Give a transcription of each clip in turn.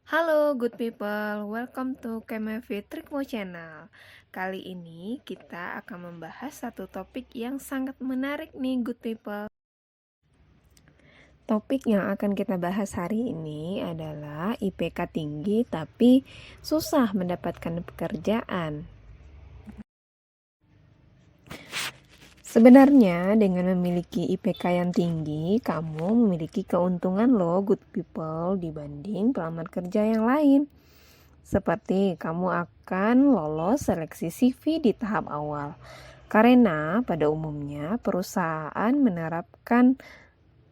Halo good people, welcome to Kemevi Trikmo Channel. Kali ini kita akan membahas satu topik yang sangat menarik nih good people. Topik yang akan kita bahas hari ini adalah IPK tinggi tapi susah mendapatkan pekerjaan. Sebenarnya dengan memiliki IPK yang tinggi, kamu memiliki keuntungan loh good people dibanding pelamar kerja yang lain. Seperti kamu akan lolos seleksi CV di tahap awal. Karena pada umumnya perusahaan menerapkan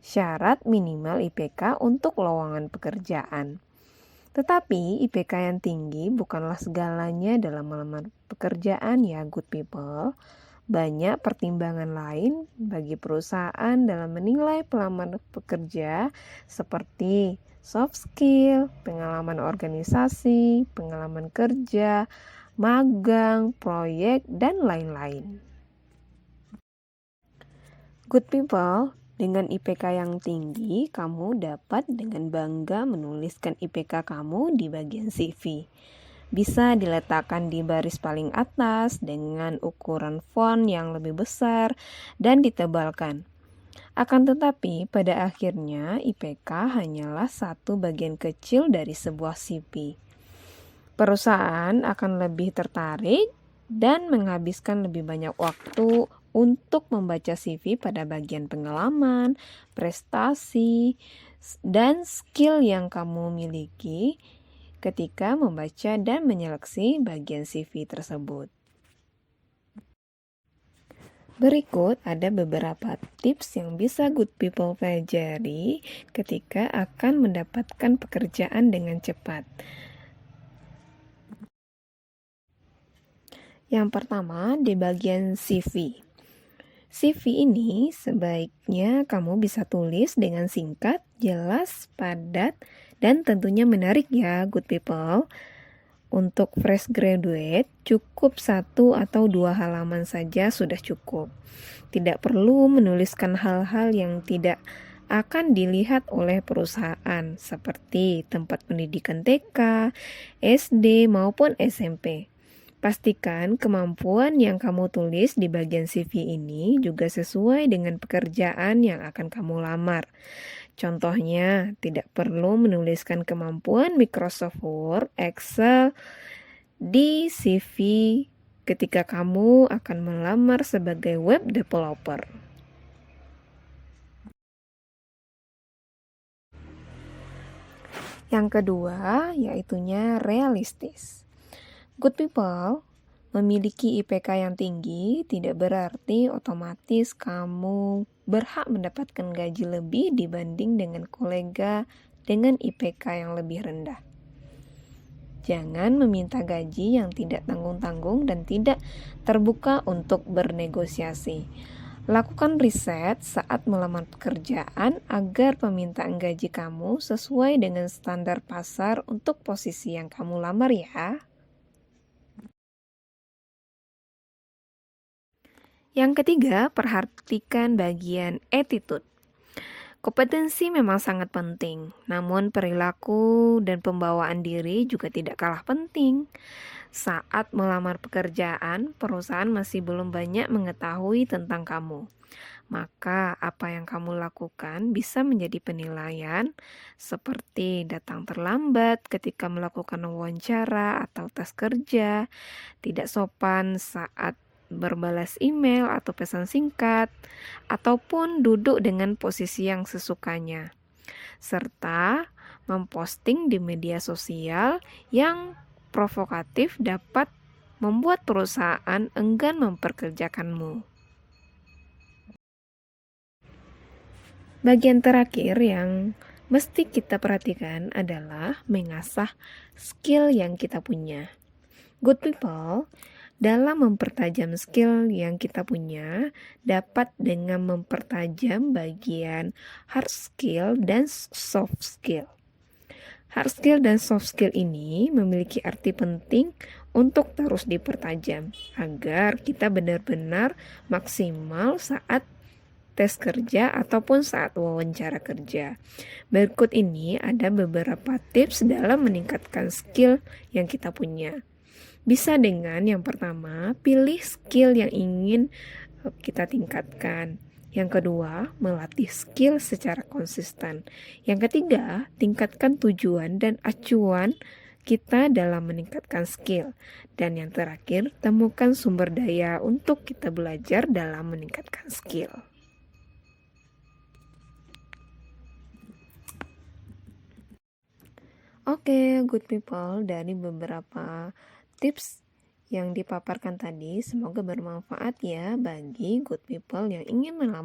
syarat minimal IPK untuk lowongan pekerjaan. Tetapi IPK yang tinggi bukanlah segalanya dalam melamar pekerjaan ya good people. Banyak pertimbangan lain bagi perusahaan dalam menilai pelamar pekerja seperti soft skill, pengalaman organisasi, pengalaman kerja, magang, proyek, dan lain-lain. Good people, dengan IPK yang tinggi, kamu dapat dengan bangga menuliskan IPK kamu di bagian CV. Bisa diletakkan di baris paling atas dengan ukuran font yang lebih besar dan ditebalkan. Akan tetapi, pada akhirnya IPK hanyalah satu bagian kecil dari sebuah CV. Perusahaan akan lebih tertarik dan menghabiskan lebih banyak waktu untuk membaca CV pada bagian pengalaman, prestasi, dan skill yang kamu miliki ketika membaca dan menyeleksi bagian CV tersebut. Berikut ada beberapa tips yang bisa good people pelajari ketika akan mendapatkan pekerjaan dengan cepat. Yang pertama, di bagian CV. CV ini sebaiknya kamu bisa tulis dengan singkat, jelas, padat, dan tentunya menarik ya good people. Untuk fresh graduate, cukup 1 atau 2 halaman saja sudah cukup. Tidak perlu menuliskan hal-hal yang tidak akan dilihat oleh perusahaan, seperti tempat pendidikan TK, SD, maupun SMP. Pastikan kemampuan yang kamu tulis di bagian CV ini juga sesuai dengan pekerjaan yang akan kamu lamar. Contohnya, tidak perlu menuliskan kemampuan Microsoft Word, Excel di CV ketika kamu akan melamar sebagai web developer. Yang kedua, yaitunya realistis. Good people, memiliki IPK yang tinggi tidak berarti otomatis kamu berhak mendapatkan gaji lebih dibanding dengan kolega dengan IPK yang lebih rendah. Jangan meminta gaji yang tidak tanggung-tanggung dan tidak terbuka untuk bernegosiasi. Lakukan riset saat melamar pekerjaan agar permintaan gaji kamu sesuai dengan standar pasar untuk posisi yang kamu lamar ya. Yang ketiga, perhatikan bagian attitude. Kompetensi memang sangat penting, namun perilaku dan pembawaan diri juga tidak kalah penting. Saat melamar pekerjaan, perusahaan masih belum banyak mengetahui tentang kamu. Maka apa yang kamu lakukan bisa menjadi penilaian, seperti datang terlambat ketika melakukan wawancara atau tes kerja, tidak sopan saat berbalas email atau pesan singkat, ataupun duduk dengan posisi yang sesukanya, serta memposting di media sosial yang provokatif dapat membuat perusahaan enggan memperkerjakanmu. Bagian terakhir yang mesti kita perhatikan adalah mengasah skill yang kita punya. Good people, dalam mempertajam skill yang kita punya, dapat dengan mempertajam bagian hard skill dan soft skill. Hard skill dan soft skill ini memiliki arti penting untuk terus dipertajam agar kita benar-benar maksimal saat tes kerja ataupun saat wawancara kerja. Berikut ini ada beberapa tips dalam meningkatkan skill yang kita punya. Bisa dengan yang pertama, pilih skill yang ingin kita tingkatkan. Yang kedua, melatih skill secara konsisten. Yang ketiga, tingkatkan tujuan dan acuan kita dalam meningkatkan skill. Dan yang terakhir, temukan sumber daya untuk kita belajar dalam meningkatkan skill. Oke, good people, dari beberapa tips yang dipaparkan tadi, semoga bermanfaat ya bagi good people yang ingin melamar